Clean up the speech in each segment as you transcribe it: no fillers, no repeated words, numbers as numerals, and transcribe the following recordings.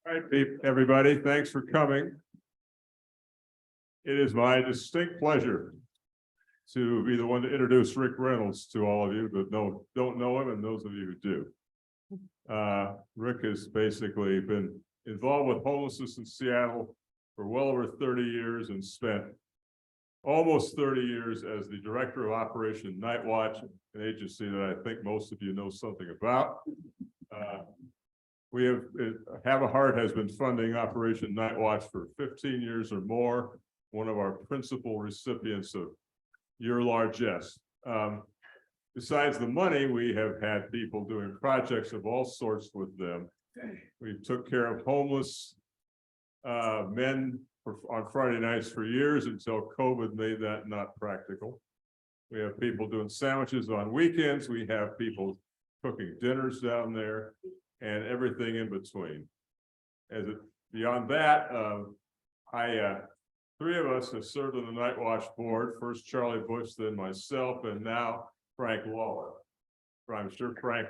All right, everybody, thanks for coming. It is my distinct pleasure to be the one to introduce Rick Reynolds to all of you that don't know him, and those of you who do. Rick has basically been involved with homelessness in Seattle for well over 30 years and spent almost 30 years as the director of Operation Nightwatch, an agency that I think most of you know something about. We have a Heart has been funding Operation Nightwatch for 15 years or more, one of our principal recipients of your largesse. Besides the money, we have had people doing projects of all sorts with them. We took care of homeless men on Friday nights for years until COVID made that not practical. We have people doing sandwiches on weekends. We have people cooking dinners down there and everything in between. Beyond that, three of us have served on the Nightwatch board, first Charlie Bush, then myself, and now Frank Lawler. I'm sure Frank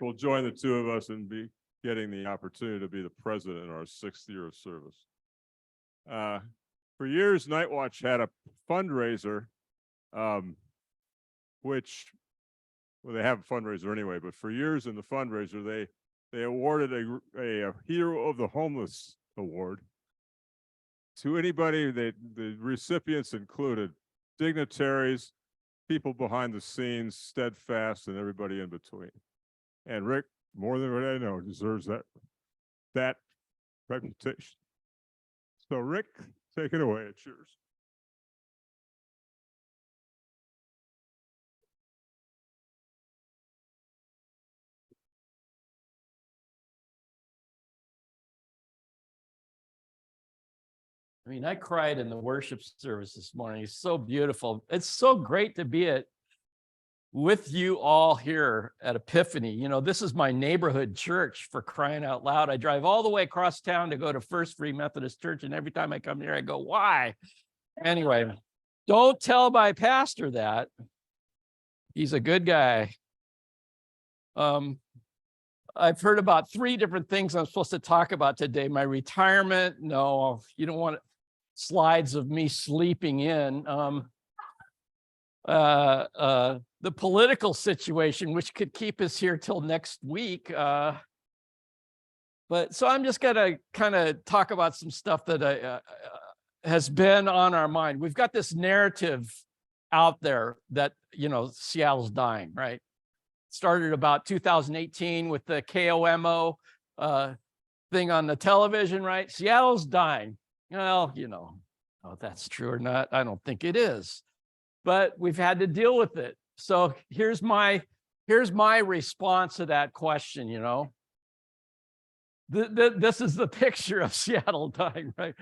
will join the two of us and be getting the opportunity to be the president in our 6th year of service. For years, Nightwatch had a fundraiser, well, they have a fundraiser anyway, but for years in the fundraiser, they awarded a Hero of the Homeless award to anybody. The recipients included dignitaries, people behind the scenes, steadfast, and everybody in between. And Rick, more than what I know, deserves that reputation. So Rick, take it away. It's yours. I mean, I cried in the worship service this morning. It's so beautiful. It's so great to be with you all here at Epiphany. You know, this is my neighborhood church, for crying out loud. I drive all the way across town to go to First Free Methodist Church, and every time I come here, I go, why? Anyway, don't tell my pastor that. He's a good guy. I've heard about 3 different things I'm supposed to talk about today. My retirement. No, you don't want slides of me sleeping in. The political situation, which could keep us here till next week. But so I'm just gonna kind of talk about some stuff that has been on our mind. We've got this narrative out there that, you know, Seattle's dying, right? Started about 2018 with the KOMO thing on the television, right? Seattle's dying. Well, you know, if that's true or not, I don't think it is. But we've had to deal with it. So here's my response to that question, you know. This is the picture of Seattle dying, right?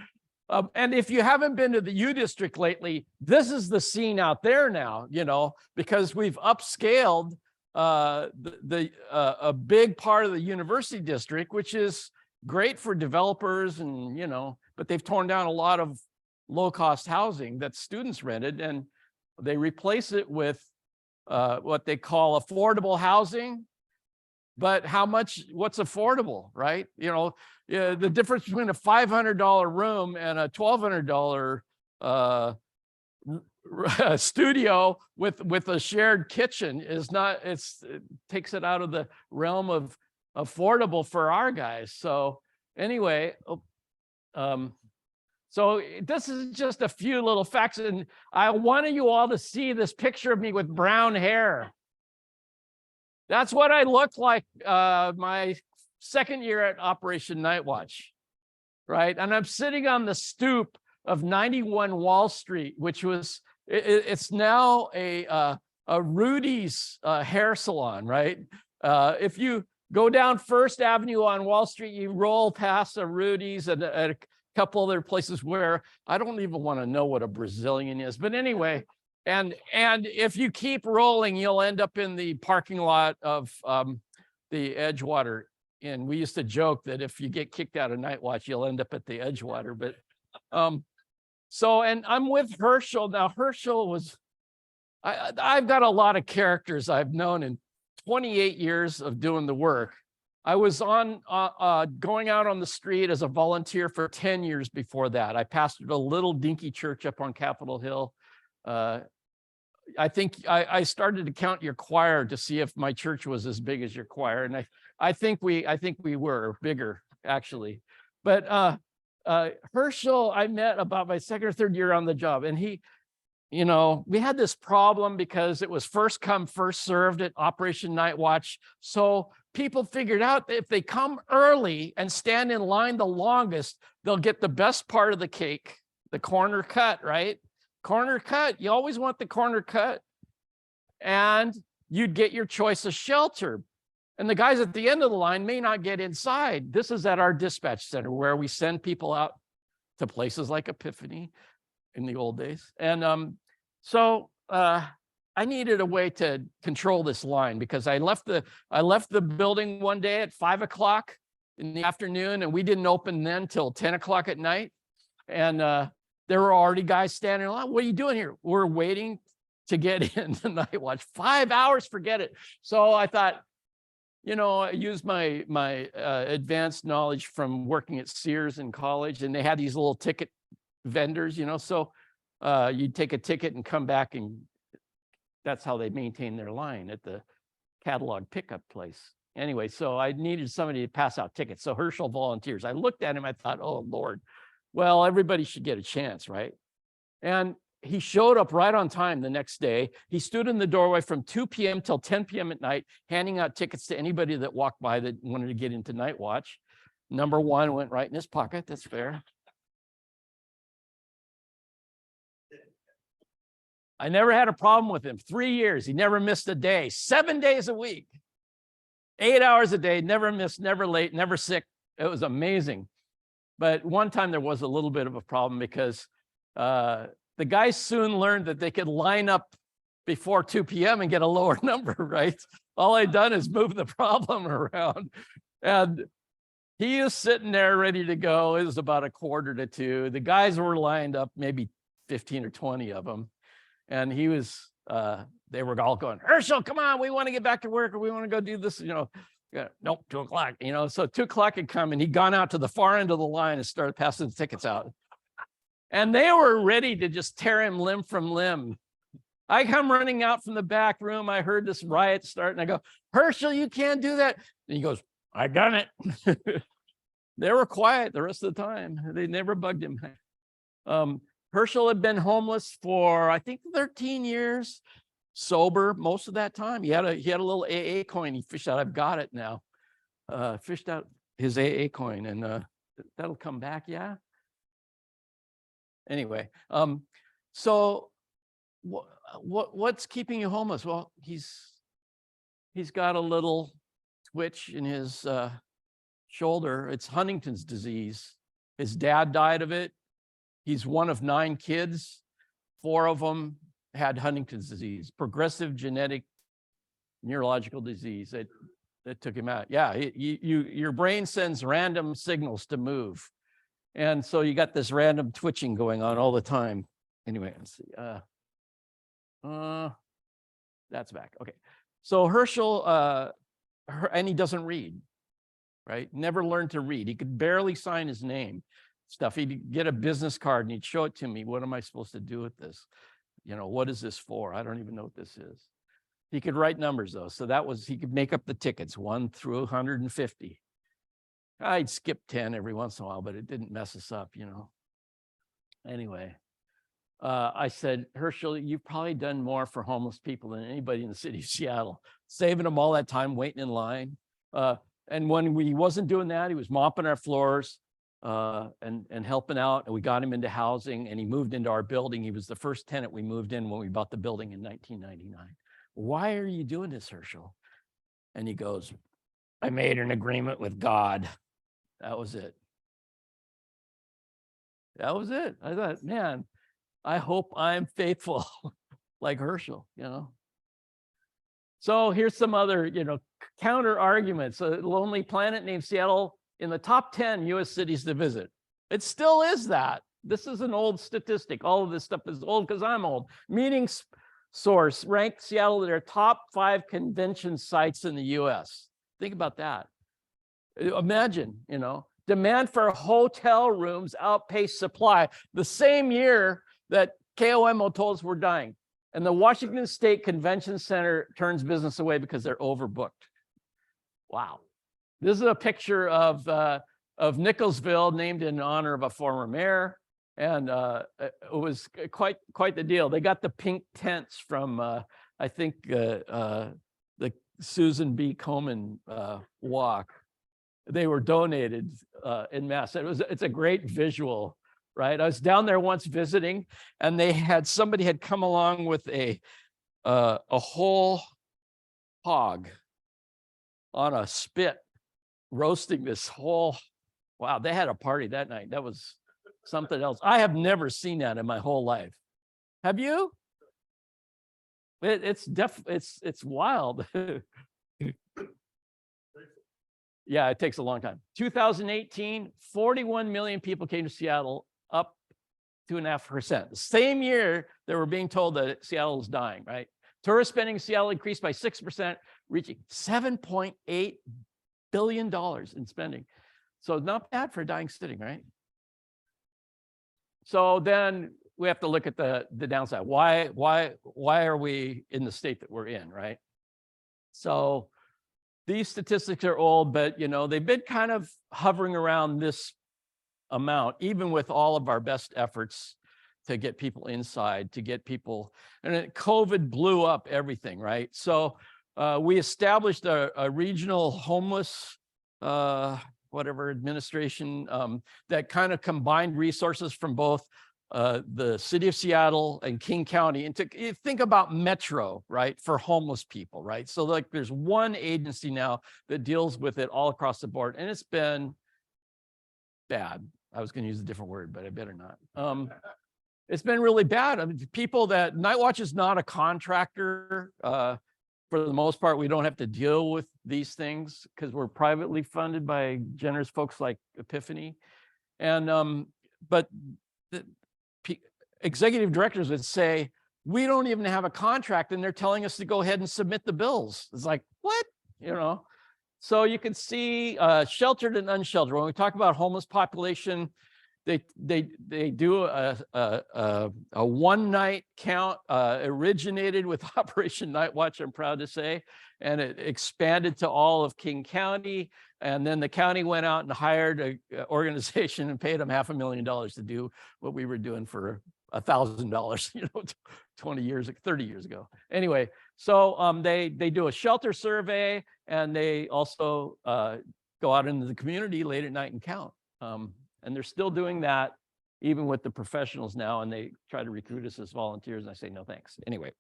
And if you haven't been to the U District lately, this is the scene out there now, you know, because we've upscaled a big part of the University District, which is great for developers and, you know, but they've torn down a lot of low-cost housing that students rented, and they replace it with what they call affordable housing. But what's affordable, right? You know, the difference between a $500 room and a $1,200 studio with a shared kitchen is not, it takes it out of the realm of affordable for our guys. So anyway, so this is just a few little facts, and I wanted you all to see this picture of me with brown hair. That's what I looked like my 2nd year at Operation Nightwatch, right? And I'm sitting on the stoop of 91 Wall Street, which was, it's now a Rudy's hair salon, right? If you go down First Avenue on Wall Street, you roll past a Rudy's and a couple other places where I don't even want to know what a Brazilian is. But anyway, and if you keep rolling, you'll end up in the parking lot of the Edgewater. And we used to joke that if you get kicked out of Nightwatch, you'll end up at the Edgewater. But so, and I'm with Herschel. Now, Herschel was I've got a lot of characters I've known in 28 years of doing the work. I was on going out on the street as a volunteer for 10 years before that. I pastored a little dinky church up on Capitol Hill. I think I started to count your choir to see if my church was as big as your choir, and I think we were bigger actually. But Herschel, I met about my second or third year on the job, and he, you know, we had this problem because it was first come, first served at Operation Nightwatch. So people figured out that if they come early and stand in line the longest, they'll get the best part of the cake, the corner cut, right? Corner cut, you always want the corner cut. And you'd get your choice of shelter. And the guys at the end of the line may not get inside. This is at our dispatch center where we send people out to places like Epiphany in the old days. And so I needed a way to control this line because I left the building one day at 5 o'clock in the afternoon, and we didn't open then till 10 o'clock at night. And there were already guys standing in line. What are you doing here? We're waiting to get in the night watch. 5 hours, forget it. So I thought, you know, I used my advanced knowledge from working at Sears in college, and they had these little ticket vendors, you know, so you'd take a ticket and come back, and that's how they maintain their line at the catalog pickup place. Anyway, so I needed somebody to pass out tickets. So Herschel volunteers. I looked at him, I thought, oh Lord, well, everybody should get a chance, right? And he showed up right on time the next day. He stood in the doorway from 2 p.m. till 10 p.m. at night, handing out tickets to anybody that walked by that wanted to get into Night Watch. Number one went right in his pocket. That's fair. I never had a problem with him. 3 years, he never missed a day, 7 days a week, 8 hours a day, never missed, never late, never sick. It was amazing. But one time there was a little bit of a problem because the guys soon learned that they could line up before 2 p.m. and get a lower number, right? All I'd done is move the problem around. And he is sitting there ready to go. It was about 1:45. The guys were lined up, maybe 15 or 20 of them. And he was, they were all going, Herschel, come on, we want to get back to work, or we want to go do this, you know. Nope, 2 o'clock, you know. So 2 o'clock had come, and he'd gone out to the far end of the line and started passing the tickets out. And they were ready to just tear him limb from limb. I come running out from the back room. I heard this riot start, and I go, Herschel, you can't do that. And he goes, I done it. They were quiet the rest of the time. They never bugged him. Herschel had been homeless for, I think, 13 years, sober most of that time. He had a little AA coin he fished out. I've got it now. Fished out his AA coin, and that'll come back, yeah. Anyway, so what's keeping you homeless? Well, he's got a little twitch in his shoulder. It's Huntington's disease. His dad died of it. He's one of 9 kids. 4 of them had Huntington's disease, progressive genetic neurological disease that took him out. Yeah, your brain sends random signals to move. And so you got this random twitching going on all the time. Anyway, let's see. That's back. Okay. So Herschel, and he doesn't read, right? Never learned to read. He could barely sign his name. Stuff. He'd get a business card and he'd show it to me. What am I supposed to do with this? You know, what is this for? I don't even know what this is. He could write numbers though. So that was, he could make up the tickets 1 through 150. I'd skip 10 every once in a while, but it didn't mess us up, you know. Anyway, I said, Herschel, you've probably done more for homeless people than anybody in the city of Seattle, saving them all that time waiting in line. And when he wasn't doing that, he was mopping our floors, and helping out, and we got him into housing, and he moved into our building. He was the first tenant we moved in when we bought the building in 1999. Why are you doing this, Herschel? And he goes, I made an agreement with God. That was it. That was it. I thought, man, I hope I'm faithful like Herschel, you know. So here's some other, you know, counter arguments. A lonely planet named Seattle in the top 10 US cities to visit. It still is that. This is an old statistic. All of this stuff is old because I'm old. Meaning source ranked Seattle their top 5 convention sites in the US. Think about that. Imagine, demand for hotel rooms outpaced supply the same year that KOMO told us we're dying. And the Washington State Convention Center turns business away because they're overbooked. Wow. This is a picture of Nicholsville, named in honor of a former mayor. And it was quite the deal. They got the pink tents from, I think, the Susan B. Komen walk. They were donated en masse. It's a great visual, right? I was down there once visiting, and somebody had come along with a whole hog on a spit, roasting this whole. Wow, they had a party that night. That was something else. I have never seen that in my whole life. Have you? It's wild. Yeah, it takes a long time. 2018, 41 million people came to Seattle, up 2.5%. The same year they were being told that Seattle is dying, right? Tourist spending in Seattle increased by 6%, reaching $7.8 billion in spending. So not bad for a dying city, right? So then we have to look at the downside. Why are we in the state that we're in, right? So these statistics are old, but they've been kind of hovering around this amount, even with all of our best efforts to get people inside, and COVID blew up everything, right? So we established a regional homeless administration that kind of combined resources from both the city of Seattle and King County, and to think about Metro, right, for homeless people, right? So like there's one agency now that deals with it all across the board, and it's been bad. I was going to use a different word, but I better not. It's been really bad. I mean, Nightwatch is not a contractor. For the most part, we don't have to deal with these things because we're privately funded by generous folks like Epiphany. And but the executive directors would say, we don't even have a contract, and they're telling us to go ahead and submit the bills. It's like, what? So you can see sheltered and unsheltered. When we talk about homeless population, they do a one-night count, originated with Operation Nightwatch, I'm proud to say, and it expanded to all of King County. And then the county went out and hired an organization and paid them $500,000 to do what we were doing for $1,000, 20 years, 30 years ago. Anyway, so they do a shelter survey, and they also go out into the community late at night and count. And they're still doing that even with the professionals now, and they try to recruit us as volunteers, and I say no thanks. Anyway,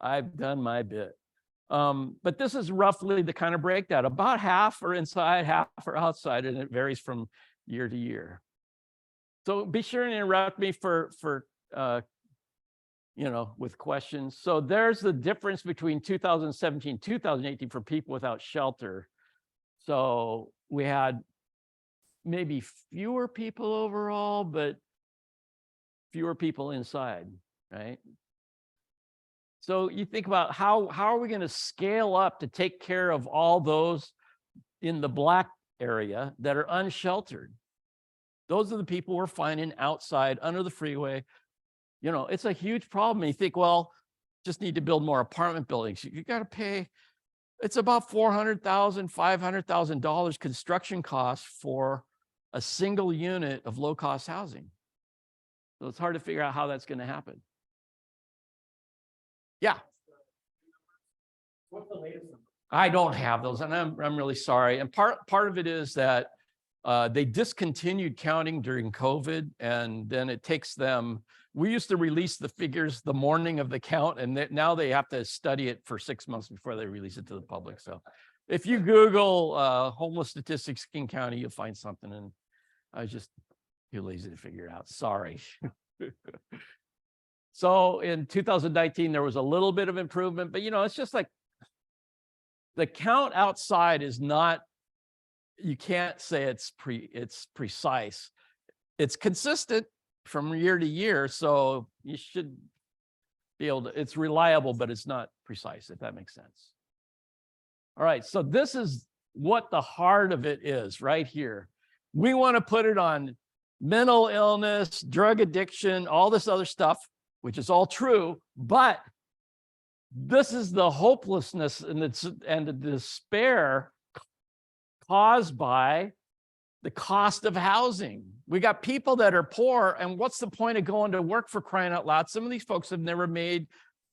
I've done my bit. But this is roughly the kind of breakdown. About half are inside, half are outside, and it varies from year to year. So be sure and interrupt me for with questions. So there's the difference between 2017, 2018 for people without shelter. So we had maybe fewer people overall, but fewer people inside, right? So you think about how are we going to scale up to take care of all those in the black area that are unsheltered? Those are the people we're finding outside under the freeway. It's a huge problem. You think, well, just need to build more apartment buildings. You got to pay. It's about $400,000, $500,000 construction costs for a single unit of low-cost housing. So it's hard to figure out how that's going to happen. Yeah. What's the latest number? I don't have those, and I'm really sorry. And part of it is that they discontinued counting during COVID, and then it takes them. We used to release the figures the morning of the count, and now they have to study it for 6 months before they release it to the public. So if you Google homeless statistics King County, you'll find something, and I was just too lazy to figure it out. Sorry. So in 2019, there was a little bit of improvement, but it's just like the count outside is not, you can't say it's precise. It's consistent from year to year. So you should be able to, it's reliable, but it's not precise, if that makes sense. All right, so this is what the heart of it is right here. We want to put it on mental illness, drug addiction, all this other stuff, which is all true, but this is the hopelessness and the despair caused by the cost of housing. We got people that are poor, and what's the point of going to work, for crying out loud? Some of these folks have never made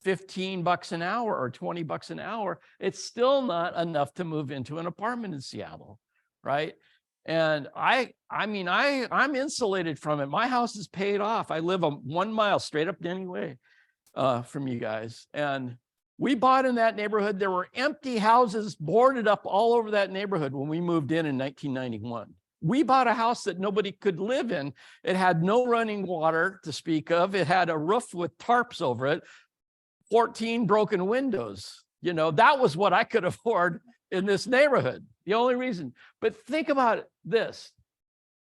$15 an hour or $20 an hour. It's still not enough to move into an apartment in Seattle, right? And I'm insulated from it. My house is paid off. I live 1 mile straight up Denny Way from you guys. And we bought in that neighborhood. There were empty houses boarded up all over that neighborhood when we moved in 1991. We bought a house that nobody could live in. It had no running water to speak of. It had a roof with tarps over it, 14 broken windows. You know, that was what I could afford in this neighborhood. The only reason. But think about this.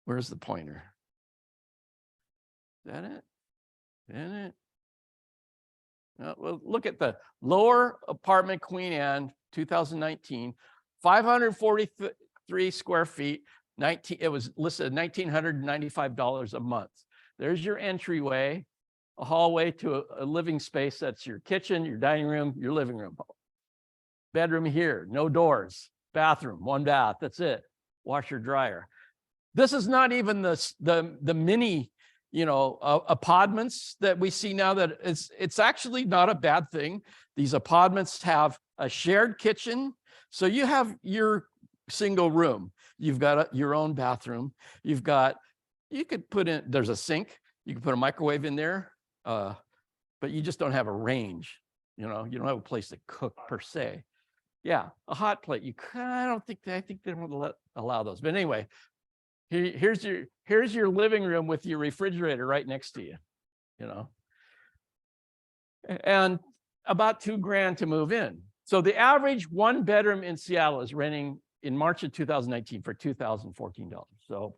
Where's the pointer? Is that it? Isn't it? Well, look at the lower apartment, Queen Anne, 2019, 543 square feet. It was listed at $1,995 a month. There's your entryway, a hallway to a living space. That's your kitchen, your dining room, your living room. Bedroom here, no doors. Bathroom, 1 bath. That's it. Washer, dryer. This is not even the mini, you know, apartments that we see now. That it's actually not a bad thing. These apartments have a shared kitchen, so you have your single room. You've got your own bathroom. You could put in, there's a sink. You can put a microwave in there, but you just don't have a range. You know, you don't have a place to cook per se. Yeah, a hot plate. I think they don't allow those. But anyway, here's your living room with your refrigerator right next to you. You know, and about $2,000 to move in. So the average 1 bedroom in Seattle is renting in March of 2019 for $2,014. So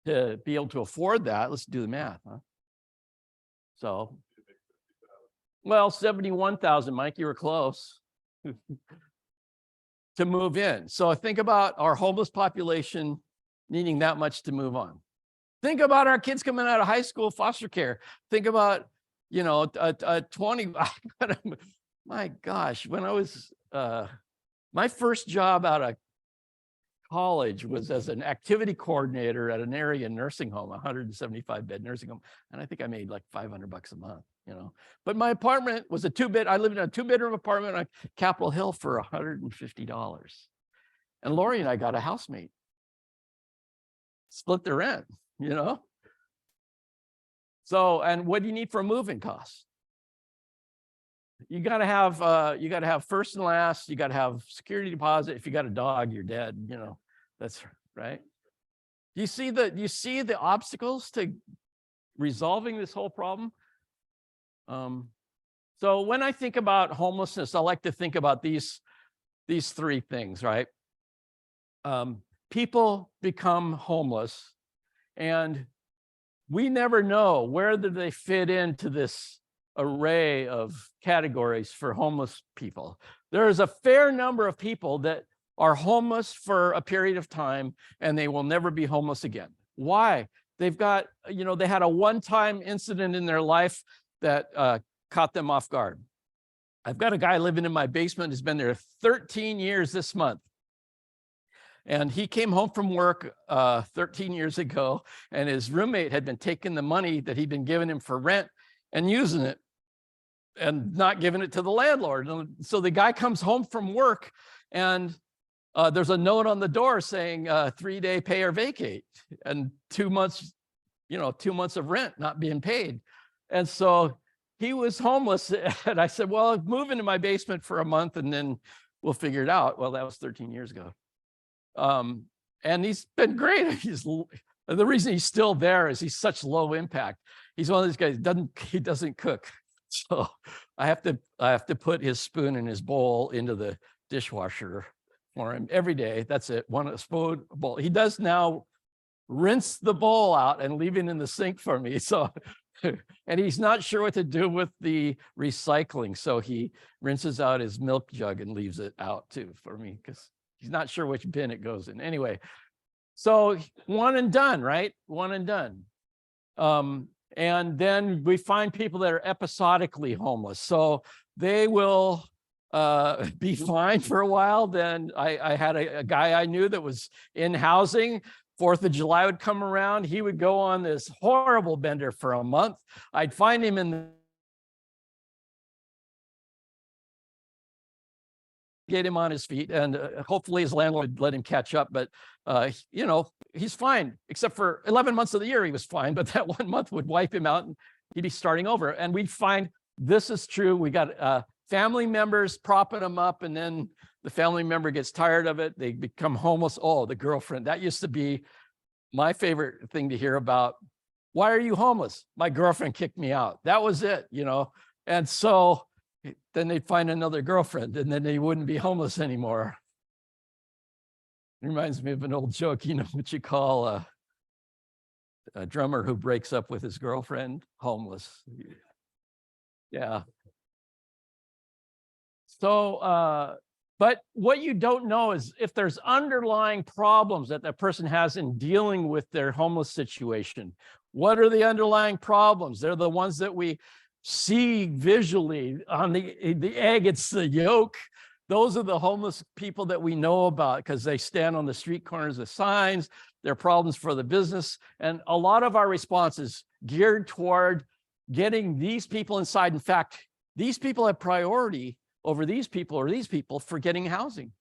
to be able to afford that, let's do the math, huh? So, well, 71,000, Mike, you were close to move in. So think about our homeless population needing that much to move on. Think about our kids coming out of high school foster care. Think about, you know, a 20, my gosh, when I was, my first job out of college was as an activity coordinator at an area nursing home, 175-bed nursing home. And I think I made like $500 a month, you know. But my apartment was a 2-bed. I lived in a 2-bedroom apartment on Capitol Hill for $150. And Lori and I got a housemate. Split the rent, you know. So, and what do you need for a moving cost? You got to have first and last. You got to have security deposit. If you got a dog, you're dead. You know, that's right. You see the obstacles to resolving this whole problem. So when I think about homelessness, I like to think about these 3 things, right? People become homeless, and we never know where do they fit into this array of categories for homeless people. There is a fair number of people that are homeless for a period of time and they will never be homeless again. Why? They've got, you know, they had a one-time incident in their life that caught them off guard. I've got a guy living in my basement who's been there 13 years this month. And he came home from work 13 years ago, and his roommate had been taking the money that he'd been giving him for rent and using it and not giving it to the landlord. And so the guy comes home from work, and there's a note on the door saying 3-day pay or vacate, and 2 months, you know, 2 months of rent not being paid. And so he was homeless. And I said, well, move into my basement for a month and then we'll figure it out. Well, that was 13 years ago. And he's been great. The reason he's still there is he's such low impact. He's one of these guys, he doesn't cook. So I have to put his spoon in his bowl into the dishwasher for him every day. That's it. One spoon, bowl. He does now rinse the bowl out and leave it in the sink for me. So And he's not sure what to do with the recycling. So he rinses out his milk jug and leaves it out too for me because he's not sure which bin it goes in. Anyway, so one and done, right? One and done. And then we find people that are episodically homeless. So they will be fine for a while. Then I had a guy I knew that was in housing. 4th of July would come around. He would go on this horrible bender for a month. I'd find him in the get him on his feet, and hopefully his landlord would let him catch up. But you know, he's fine, except for 11 months of the year he was fine. But that 1 month would wipe him out, and he'd be starting over. And we'd find this is true. We got family members propping them up, and then the family member gets tired of it. They become homeless. Oh, the girlfriend. That used to be my favorite thing to hear about. Why are you homeless? My girlfriend kicked me out. That was it, you know. And so then they'd find another girlfriend, and then they wouldn't be homeless anymore. It reminds me of an old joke, you know, what you call a drummer who breaks up with his girlfriend, homeless. Yeah. So, but what you don't know is if there's underlying problems that that person has in dealing with their homeless situation. What are the underlying problems? They're the ones that we see visually on the egg, it's the yolk. Those are the homeless people that we know about because they stand on the street corners with signs. They're problems for the business. And a lot of our response is geared toward getting these people inside. In fact, these people have priority over these people or these people for getting housing.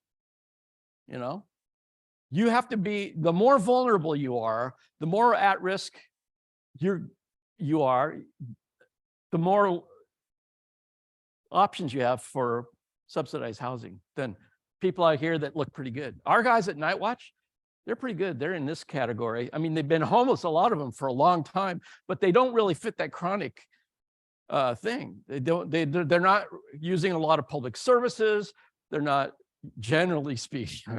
You know, you have to be, the more vulnerable you are, the more at risk you are, the more options you have for subsidized housing than people out here that look pretty good. Our guys at Nightwatch, they're pretty good. They're in this category. I mean, they've been homeless, a lot of them, for a long time, but they don't really fit that chronic thing. They're not using a lot of public services. They're not, generally speaking,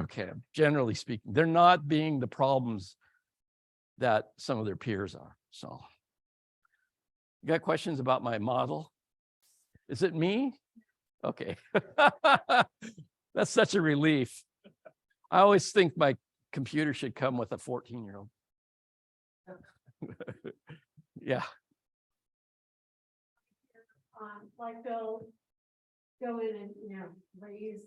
they're not being the problems that some of their peers are. So you got questions about my model? Is it me? Okay. That's such a relief. I always think my computer should come with a 14-year-old. Yeah. Like go in and, you know, raise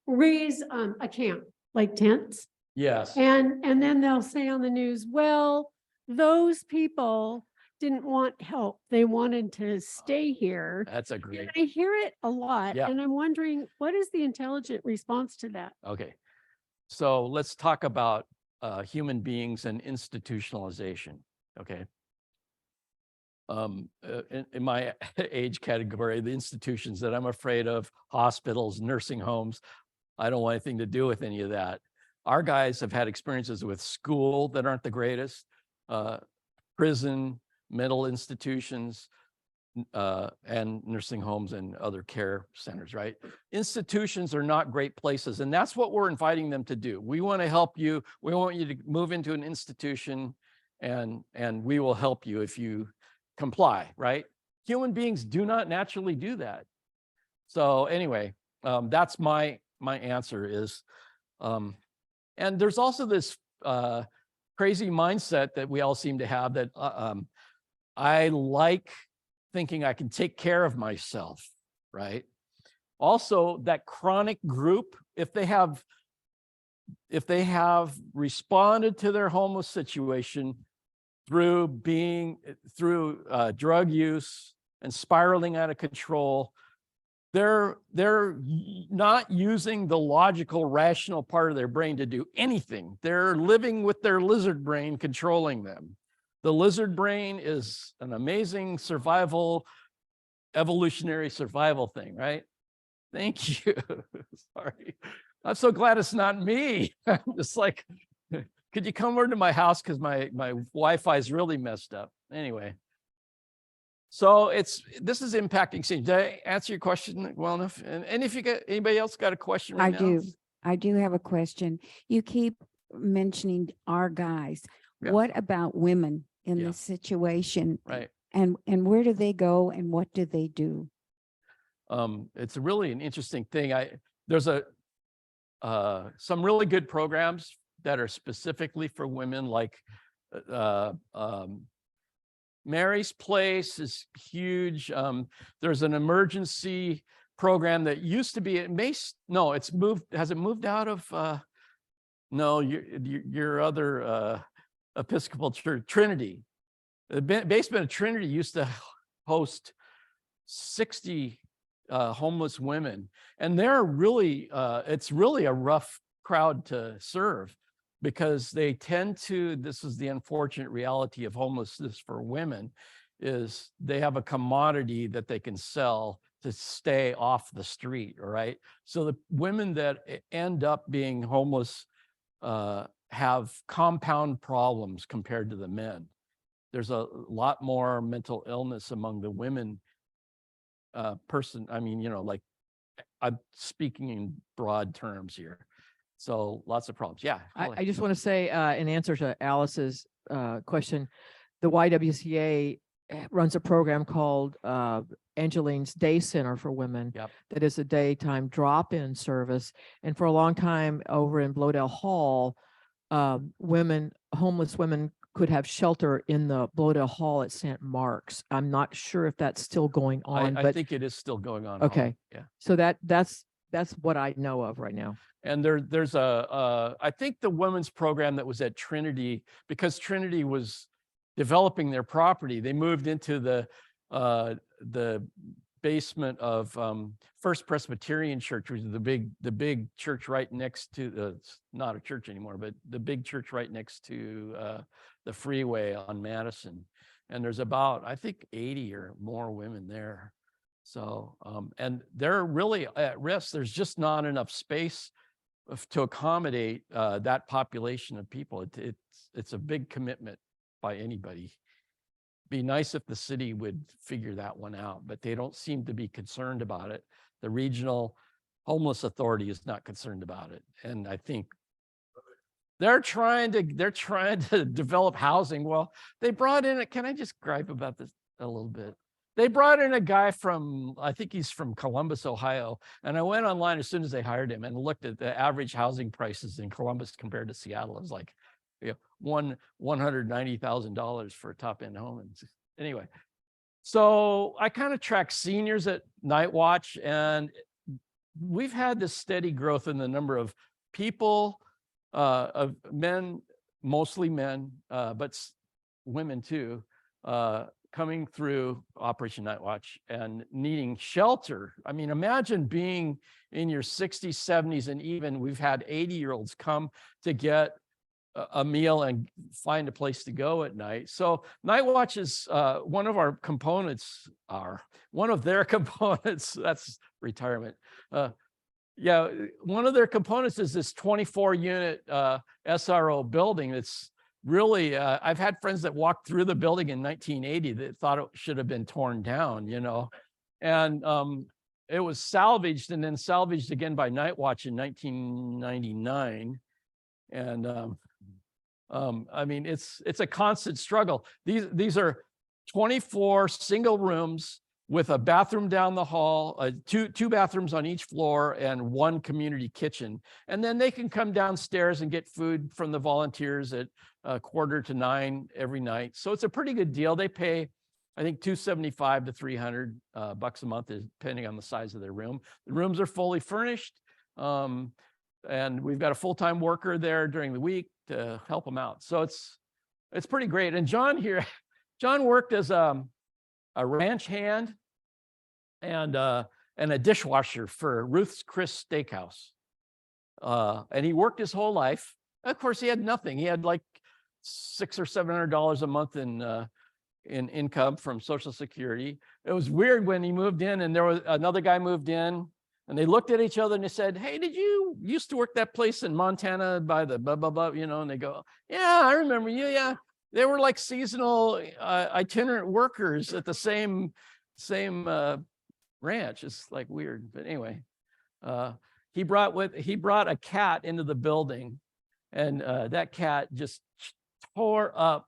raise a camp, like tents. Yes. And then they'll say on the news, well, those people didn't want help. They wanted to stay here. That's a great. And I hear it a lot. Yeah. And I'm wondering, what is the intelligent response to that? Okay. So let's talk about human beings and institutionalization. Okay. In my age category, the institutions that I'm afraid of, hospitals, nursing homes, I don't want anything to do with any of that. Our guys have had experiences with school that aren't the greatest, prison, mental institutions, and nursing homes and other care centers, right? Institutions are not great places, and that's what we're inviting them to do. We want to help you. We want you to move into an institution, and we will help you if you comply, right? Human beings do not naturally do that. So anyway, that's my answer is, and there's also this crazy mindset that we all seem to have that I like thinking I can take care of myself, right? Also, that chronic group, if they have responded to their homeless situation through drug use and spiraling out of control, they're not using the logical, rational part of their brain to do anything. They're living with their lizard brain controlling them. The lizard brain is an amazing evolutionary survival thing, right? Thank you. Sorry. I'm so glad it's not me. It's like, could you come over to my house? Because my Wi-Fi is really messed up. Anyway. So this is impacting seniors. Did I answer your question well enough? And if you got anybody else got a question right now? I do have a question. You keep mentioning our guys. Yeah. What about women in Yeah. this situation? Right. And where do they go and what do they do? It's really an interesting thing. There's some really good programs that are specifically for women, like Mary's Place is huge. There's an emergency program that used to be it's moved. Has it moved out of no, your other Episcopal church, Trinity? The basement of Trinity used to host 60 homeless women, and they're really it's really a rough crowd to serve, because they tend to, this is the unfortunate reality of homelessness for women, is they have a commodity that they can sell to stay off the street. All right, so the women that end up being homeless have compound problems compared to the men. There's a lot more mental illness among the women I mean, like, I'm speaking in broad terms here. So lots of problems. Yeah. I just want to say, in answer to Alice's question, the YWCA runs a program called Angeline's Day Center for Women. Yep. That is a daytime drop-in service. And for a long time over in Blodell Hall, homeless women could have shelter in the Blodell Hall at St. Mark's. I'm not sure if that's still going on, I but think it is still going on. okay. Yeah. So that's what I know of right now. And there's I think the women's program that was at Trinity, because Trinity was developing their property, they moved into the basement of First Presbyterian Church, which is the big church right next to, it's not a church anymore, but the big church right next to the freeway on Madison. And there's about, I think, 80 or more women there. So, and they're really at risk. There's just not enough space to accommodate that population of people. It's a big commitment by anybody. Be nice if the city would figure that one out, but they don't seem to be concerned about it. The regional homeless authority is not concerned about it. And I think they're trying to develop housing. Well, they brought in can I just gripe about this a little bit? They brought in a guy from, I think he's from Columbus, Ohio. And I went online as soon as they hired him and looked at the average housing prices in Columbus compared to Seattle. It was like, $190,000 for a top-end home. And anyway, so I kind of track seniors at Nightwatch, and we've had this steady growth in the number of people, of men, mostly men, but women too, coming through Operation Nightwatch and needing shelter. I mean, imagine being in your 60s, 70s, and even we've had 80-year-olds come to get a meal and find a place to go at night. So Nightwatch is one of our components, one of their components, that's retirement. Yeah, one of their components is this 24-unit SRO building. That's really, I've had friends that walked through the building in 1980 that thought it should have been torn down, and it was salvaged and then salvaged again by Nightwatch in 1999. And I mean, it's a constant struggle. These are 24 single rooms with a bathroom down the hall, two bathrooms on each floor, and one community kitchen. And then they can come downstairs and get food from the volunteers at 8:45 every night. So it's a pretty good deal. They pay, I think, $275 to $300 bucks a month, depending on the size of their room. The rooms are fully furnished. And we've got a full-time worker there during the week to help them out. So it's pretty great. And John worked as a ranch hand and a dishwasher for Ruth's Chris Steakhouse. And he worked his whole life. Of course, he had nothing. He had like $600 or $700 a month in income from Social Security. It was weird when he moved in, and there was another guy moved in. And they looked at each other and they said, "Hey, did you used to work that place in Montana by the blah, blah, blah," and they go, "Yeah, I remember you. Yeah." They were like seasonal itinerant workers at the same ranch. It's like weird. But anyway, he brought a cat into the building, And that cat just tore up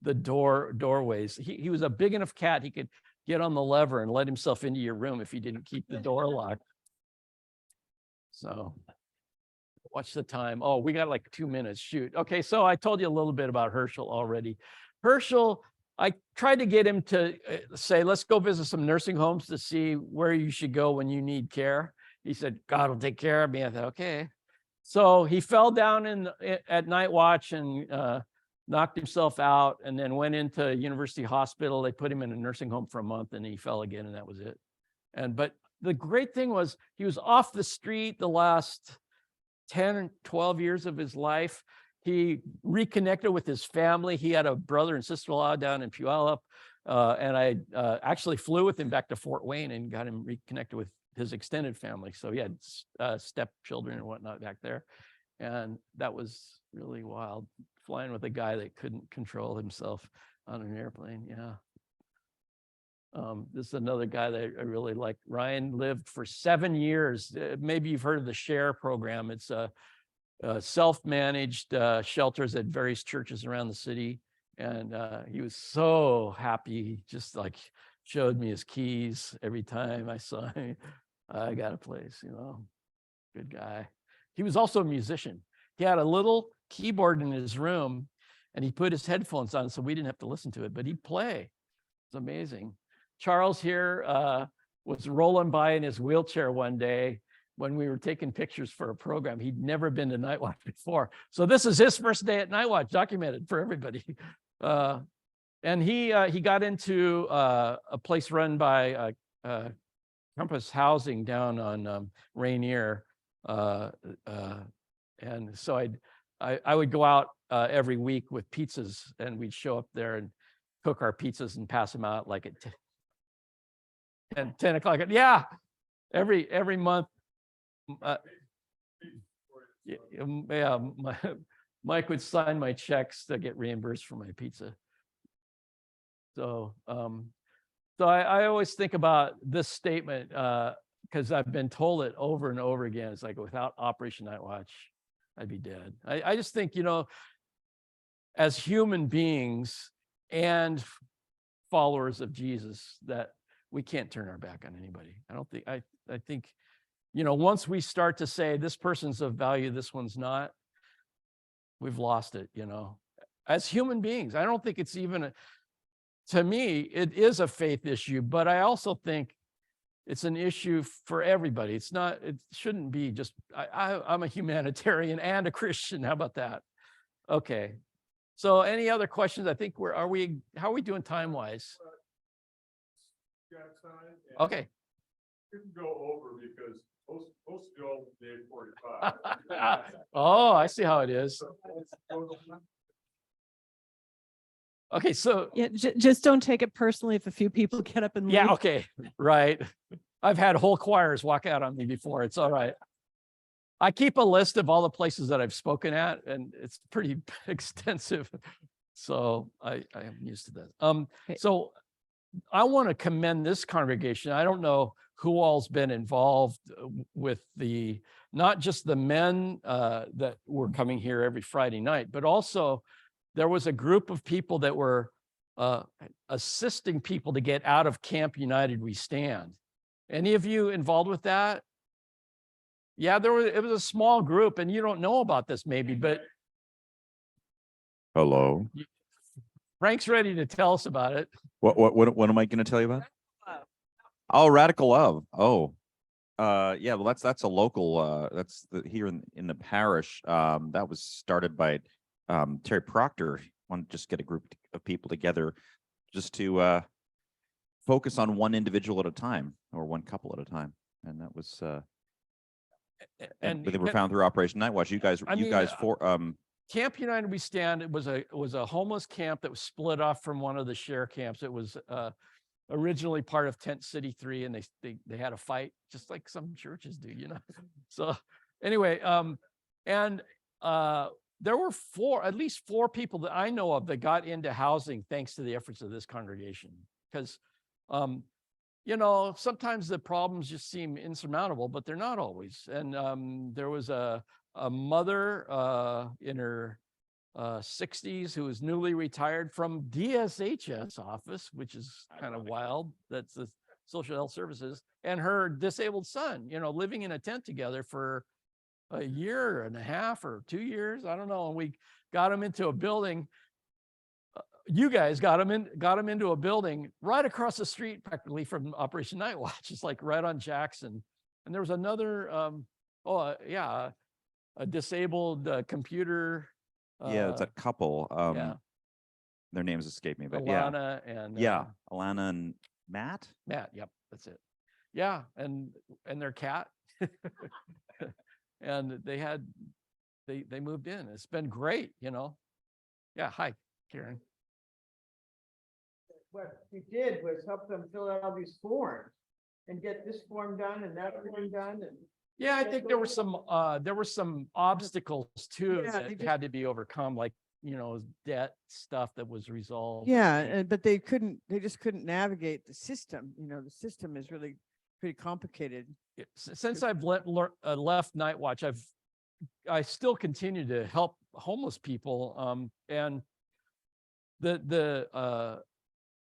the doorways. He was a big enough cat. He could get on the lever and let himself into your room if you didn't keep the door locked. So watch the time. Oh, we got like 2 minutes. Shoot. Okay, so I told you a little bit about Herschel already. Herschel, I tried to get him to say, let's go visit some nursing homes to see where you should go when you need care. He said, God will take care of me. I thought, okay. So he fell down at Nightwatch and knocked himself out, and then went into University Hospital. They put him in a nursing home for a month, and he fell again, and that was it. But the great thing was he was off the street the last 10 or 12 years of his life. He reconnected with his family. He had a brother and sister-in-law down in Puyallup, and I actually flew with him back to Fort Wayne and got him reconnected with his extended family. So he had stepchildren and whatnot back there. And that was really wild, flying with a guy that couldn't control himself on an airplane. Yeah. This is another guy that I really like. Ryan lived for 7 years. Maybe you've heard of the SHARE program. It's a self-managed shelters at various churches around the city. And he was so happy. He just like showed me his keys every time I saw him. I got a place, good guy. He was also a musician. He had a little keyboard in his room, and he put his headphones on so we didn't have to listen to it, but he'd play. It's amazing. Charles here was rolling by in his wheelchair one day when we were taking pictures for a program. He'd never been to Nightwatch before. So this is his first day at Nightwatch, documented for everybody. And he got into a place run by Compass Housing down on Rainier. And so I would go out every week with pizzas, and we'd show up there and cook our pizzas and pass them out like at 10 o'clock. Yeah, every month. Yeah, Mike would sign my checks to get reimbursed for my pizza. So, I always think about this statement because I've been told it over and over again. It's like, without Operation Nightwatch, I'd be dead. I just think, as human beings and followers of Jesus, that we can't turn our back on anybody. I think, once we start to say this person's of value, this one's not, we've lost it, as human beings. I don't think it's even to me, it is a faith issue, but I also think it's an issue for everybody. It shouldn't be just, I'm a humanitarian and a Christian. How about that? Okay. So any other questions? I think how are we doing time-wise? Okay. You can go over because most of y'all did 45. Oh, I see how it is. Okay, so Yeah, just don't take it personally if a few people get up and leave. yeah, okay, right. I've had whole choirs walk out on me before. It's all right. I keep a list of all the places that I've spoken at, and it's pretty extensive. So I am used to that. Okay. So I want to commend this congregation. I don't know who all's been involved with not just the men that were coming here every Friday night, but also there was a group of people that were assisting people to get out of Camp United We Stand. Any of you involved with that? Yeah, it was a small group, and you don't know about this maybe, but Hello. Frank's ready to tell us about it. What am I going to tell you about? Oh, Radical Love. Oh, yeah. Well, that's a local. That's here in the parish. That was started by Terry Proctor. Wanted to just get a group of people together, just to focus on one individual at a time or one couple at a time, and that was. And they were found through Operation Nightwatch. You guys Camp United We Stand, it was a homeless camp that was split off from one of the share camps. It was originally part of Tent City 3, and they had a fight, just like some churches do, So anyway, and there were at least four people that I know of that got into housing thanks to the efforts of this congregation. Because sometimes the problems just seem insurmountable, but they're not always. And there was a a mother in her 60s who was newly retired from DSHS office, which is kind of wild. That's the social health services, and her disabled son, living in a tent together for a year and a half or 2 years. I don't know. And we got him into a building. You guys got him into a building right across the street, practically from Operation Nightwatch. It's like right on Jackson. And there was another, a disabled computer. Yeah, it's a couple. Yeah. Their names escape me, but yeah. Alana and Alana and Matt. Matt. Yep, that's it. Yeah, and their cat. And they moved in. It's been great, Yeah, hi, Karen. What we did was help them fill out all these forms and get this form done and that form done and. Yeah, I think there were some obstacles too Yeah, that they had to be overcome, like, debt stuff that was resolved. Yeah, but they just couldn't navigate the system. The system is really pretty complicated. Since I've left Nightwatch, I still continue to help homeless people. And the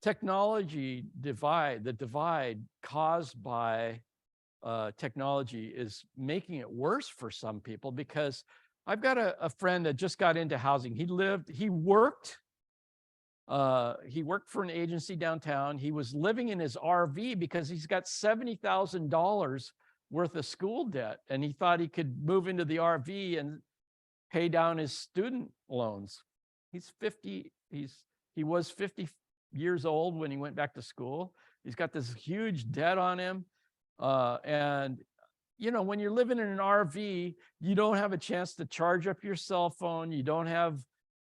technology divide, the divide caused by technology is making it worse for some people, because I've got a friend that just got into housing. He worked for an agency downtown. He was living in his RV because he's got $70,000 worth of school debt. And he thought he could move into the RV and pay down his student loans. He's 50. He was 50 years old when he went back to school. He's got this huge debt on him. And when you're living in an RV, you don't have a chance to charge up your cell phone. You don't have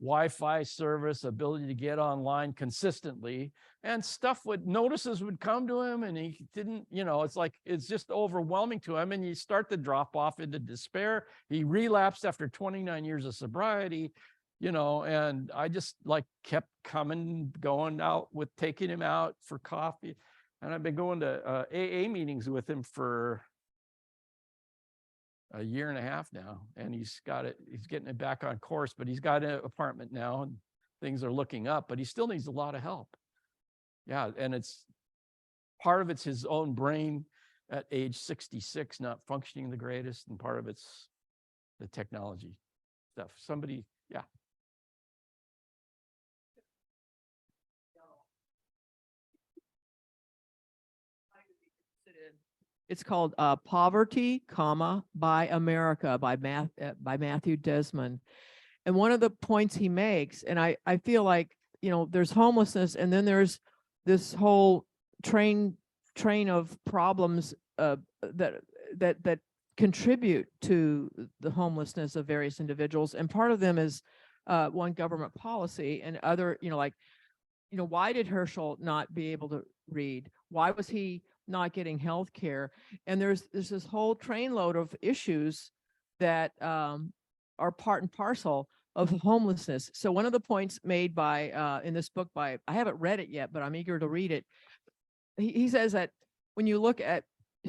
Wi-Fi service, ability to get online consistently, and notices would come to him, and he didn't, it's just overwhelming to him. And you start to drop off into despair. He relapsed after 29 years of sobriety, and I just kept going out with taking him out for coffee. And I've been going to AA meetings with him for a year and a half now, and he's getting it back on course, but he's got an apartment now and things are looking up, but he still needs a lot of help. Yeah. And part of it's his own brain at age 66, not functioning the greatest. And part of it's the technology stuff. Yeah. It's called Poverty, by America by Matthew Desmond. And one of the points he makes, and I feel like, there's homelessness, and then there's this whole train of problems that contribute to the homelessness of various individuals. And part of them is one, government policy, and other, why did Herschel not be able to read? Why was he not getting health care? And there's this whole trainload of issues that are part and parcel of homelessness. So one of the points made by in this book I haven't read it yet, but I'm eager to read it. He says that when you look at,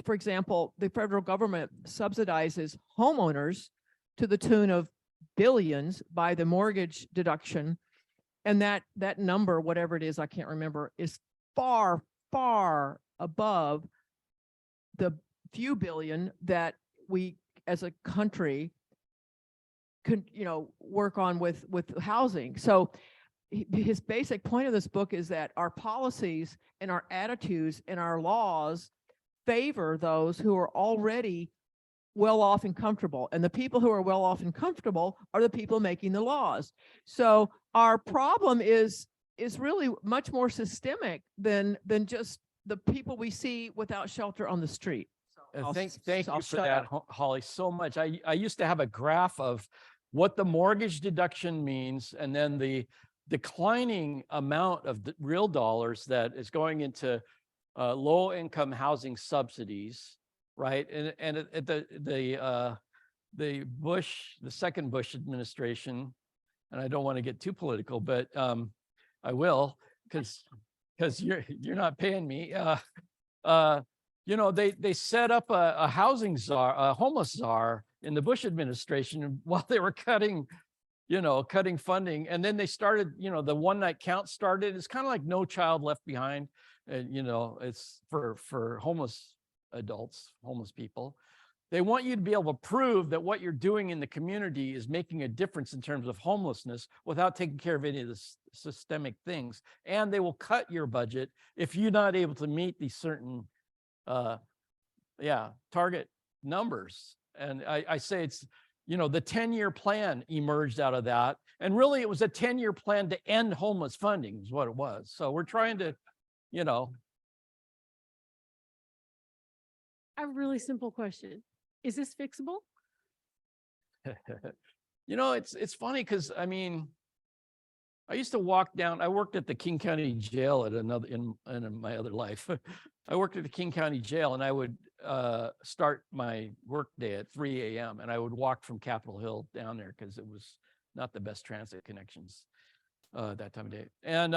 for example, the federal government subsidizes homeowners to the tune of billions by the mortgage deduction, and that number, whatever it is, I can't remember, is far, far above the few billion that we as a country could, work on with housing. So his basic point of this book is that our policies and our attitudes and our laws favor those who are already well off and comfortable. And the people who are well off and comfortable are the people making the laws. So our problem is really much more systemic than just the people we see without shelter on the street. Thank you for that, Holly, so much. I used to have a graph of what the mortgage deduction means, and then the declining amount of the real dollars that is going into low-income housing subsidies, right? And at the second Bush administration, and I don't want to get too political, but I will, because you're not paying me. They set up a housing czar, a homeless czar, in the Bush administration while they were cutting funding. And then they started, the one night count started. It's kind of like No Child Left Behind. And, it's for homeless adults, homeless people. They want you to be able to prove that what you're doing in the community is making a difference in terms of homelessness without taking care of any of the systemic things. And they will cut your budget if you're not able to meet these certain, target numbers. And I say it's, the 10-year plan emerged out of that. And really it was a 10-year plan to end homeless funding is what it was. So we're trying to, I have a really simple question. Is this fixable? it's funny because I used to walk down, I worked at the King County Jail at another, in my other life. I worked at the King County Jail and I would start my work day at 3 a.m. and I would walk from Capitol Hill down there because it was not the best transit connections that time of day. And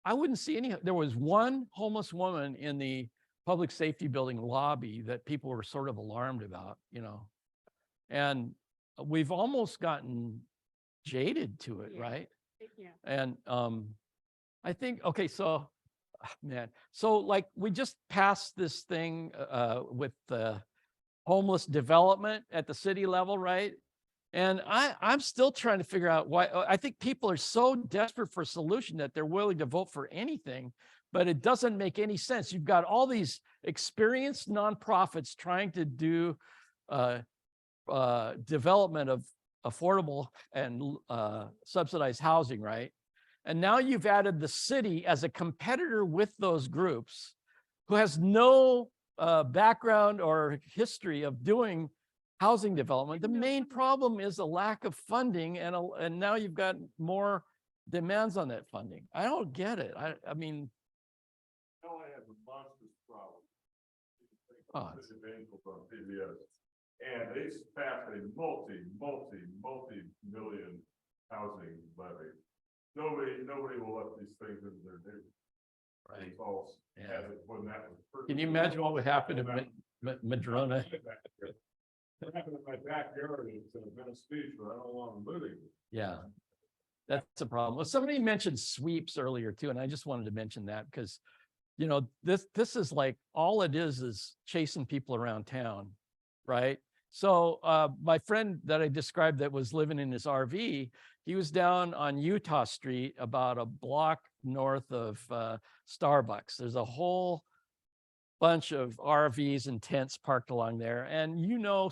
I wouldn't see any, there was one homeless woman in the public safety building lobby that people were sort of alarmed about, and we've almost gotten jaded to it, right? Yeah. And I think, okay, so so like we just passed this thing with the homeless development at the city level, right? And I'm still trying to figure out why. I think people are so desperate for a solution that they're willing to vote for anything, but it doesn't make any sense. You've got all these experienced nonprofits trying to do development of affordable and subsidized housing, right? And now you've added the city as a competitor with those groups who has no background or history of doing housing development. The main problem is a lack of funding, and now you've got more demands on that funding. I don't get it. I mean, Now I have a monstrous problem. Oh, From PBS, and they passed a multi-million housing levy. Nobody will let these things into their neighborhood. right. It's all Yeah. as it when that was. Can you imagine what would happen to Madrona? What happened in my backyard is Venice Beach, where I don't want them living. Yeah, that's a problem. Well, somebody mentioned sweeps earlier too, and I just wanted to mention that because, this is like, all it is chasing people around town, right? So my friend that I described that was living in his RV, he was down on Utah Street about a block north of Starbucks. There's a whole bunch of RVs and tents parked along there. And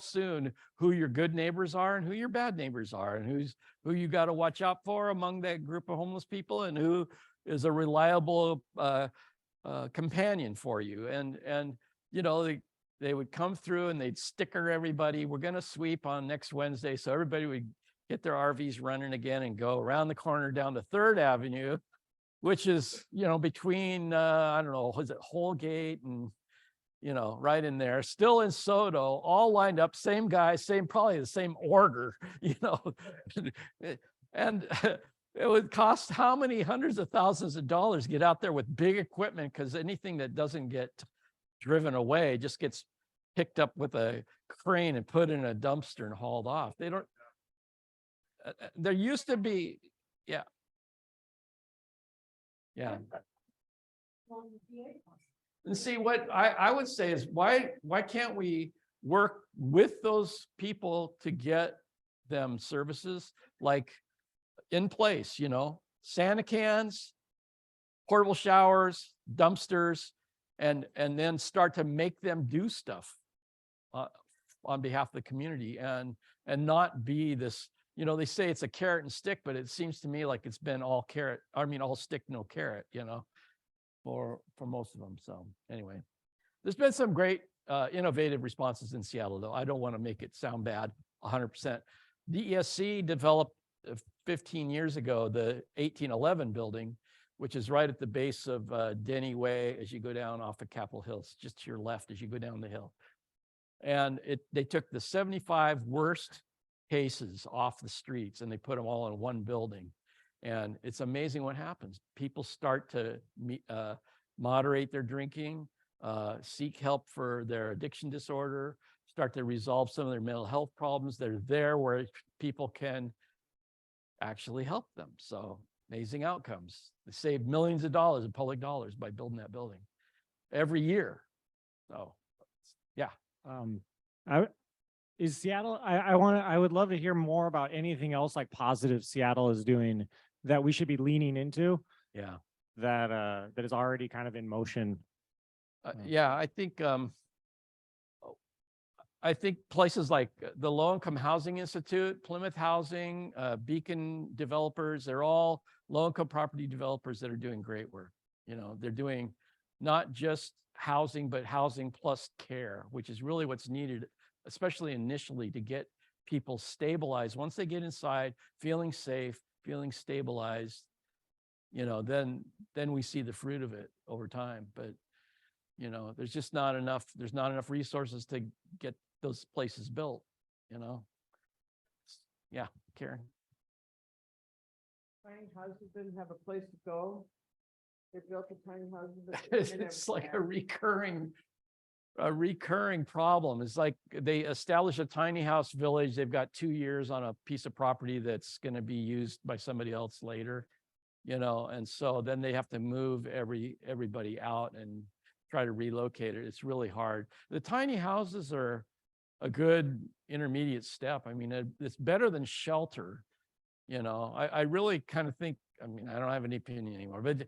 soon who your good neighbors are and who your bad neighbors are, and who you got to watch out for among that group of homeless people, and who is a reliable companion for you. And they would come through and they'd sticker everybody. We're going to sweep on next Wednesday. So everybody would get their RVs running again and go around the corner down to 3rd Avenue, which is, between, I don't know, was it Holgate and, right in there, still in Soto, all lined up, same guys, probably the same order, and it would cost how many hundreds of thousands of dollars to get out there with big equipment, because anything that doesn't get driven away just gets picked up with a crane and put in a dumpster and hauled off. They don't, there used to be, yeah. And see, what I would say is, why can't we work with those people to get them services like in place, Santa cans, portable showers, dumpsters, and then start to make them do stuff on behalf of the community, and not be this, they say it's a carrot and stick, but it seems to me like it's been all carrot, all stick, no carrot, for most of them. So anyway, there's been some great innovative responses in Seattle, though. I don't want to make it sound bad 100%. DESC developed 15 years ago the 1811 building, which is right at the base of Denny Way as you go down off of Capitol Hill. It's just to your left as you go down the hill. And they took the 75 worst cases off the streets and they put them all in one building. And it's amazing what happens. People start to moderate their drinking, seek help for their addiction disorder, start to resolve some of their mental health problems. They're there where people can actually help them. So amazing outcomes. They save millions of dollars in public dollars by building that building every year. So, yeah. Is Seattle, I would love to hear more about anything else like positive Seattle is doing that we should be leaning into Yeah. that is already kind of in motion. Yeah, I think places like the Low Income Housing Institute, Plymouth Housing, Beacon developers, they're all low income property developers that are doing great work. You know, they're doing not just housing, but housing plus care, which is really what's needed, especially initially, to get people stabilized. Once they get inside, feeling safe, feeling stabilized, you know, then we see the fruit of it over time. But, you know, there's just not enough resources to get those places built, you know? Yeah, Karen. Tiny houses didn't have a place to go. They built the tiny houses. but they didn't have It's like gas. a recurring problem. It's like they establish a tiny house village. They've got 2 years on a piece of property that's going to be used by somebody else later, you know, and so then they have to move everybody out and try to relocate it. It's really hard. The tiny houses are a good intermediate step. I mean, it's better than shelter. You know, I really kind of think, I mean, I don't have any opinion anymore, but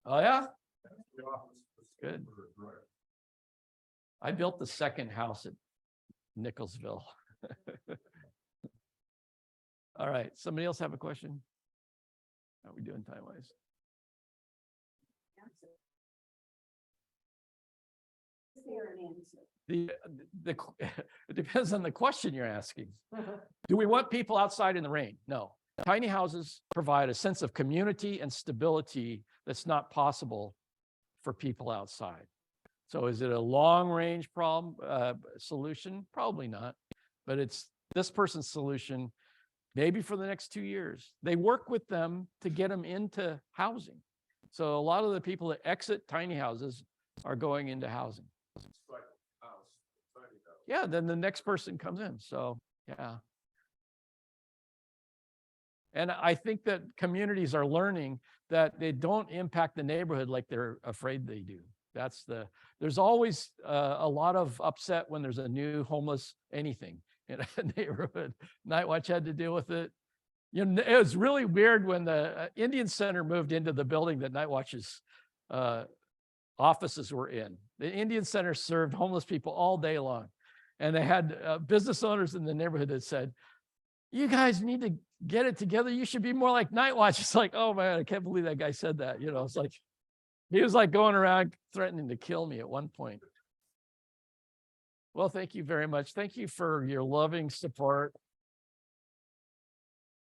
oh yeah, good. I built the second house at Nicholsville. All right, somebody else have a question? How are we doing time-wise? It depends on the question you're asking. Do we want people outside in the rain? No. Tiny houses provide a sense of community and stability that's not possible for people outside. So is it a long-range problem solution? Probably not. But it's this person's solution, maybe for the next 2 years. They work with them to get them into housing. So a lot of the people that exit tiny houses are going into housing. Yeah, then the next person comes in. So, yeah. And I think that communities are learning that they don't impact the neighborhood like they're afraid they do. There's always a lot of upset when there's a new homeless anything in a neighborhood. Nightwatch had to deal with it. You know, it was really weird when the Indian Center moved into the building that Nightwatch's offices were in. The Indian Center served homeless people all day long. And they had business owners in the neighborhood that said, you guys need to get it together. You should be more like Nightwatch. It's like, oh man, I can't believe that guy said that. You know, it's like, he was like going around threatening to kill me at one point. Well, thank you very much. Thank you for your loving support.